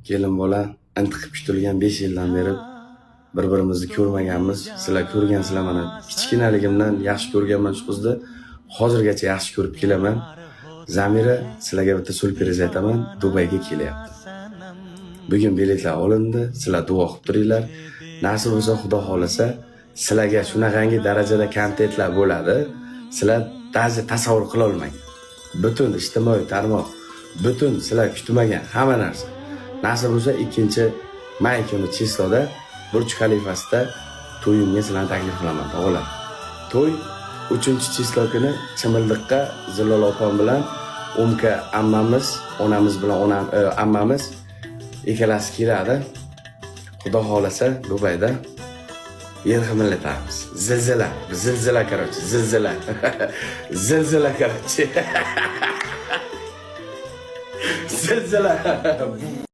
kelin bola intiqib kutilgan 5 yildan beri bir-birimizni ko'rmaganmiz. Sizlar ko'rgansizlar, mana kichkinaligimdan yaxshi ko'rganman shu qizni. Hozirgacha yaxshi ko'rib kelaman. Zamira, sizlarga bitta surpriz aytaman, Dubayga kelyapti. Bugun biletlar olindi, sizlar duo qilib turinglar. Nasib bo'lsa, Xudo xolasa, sizlarga shunaqangi darajada kontentlar bo'ladi. Sizlar даже tasavvur qila olmaysiz. Butun ijtimoiy tarmoq, butun sizlar kutmagan hamma narsa. Nasib bo'lsa, 2-may kuni Chisloda Burj Xalifasida to'yimga sizlarni taklif qilaman, o'g'illar. To'y 3-Chislo kuni Chimildiqqa Zilol opam bilan Umka ammamiz, onamiz bilan ammamiz ikkalasi keladi. Xudo xolasa Dubayda yer himillatamiz. Zilzila короче, zilzila. Zilzila короче. Zilzila.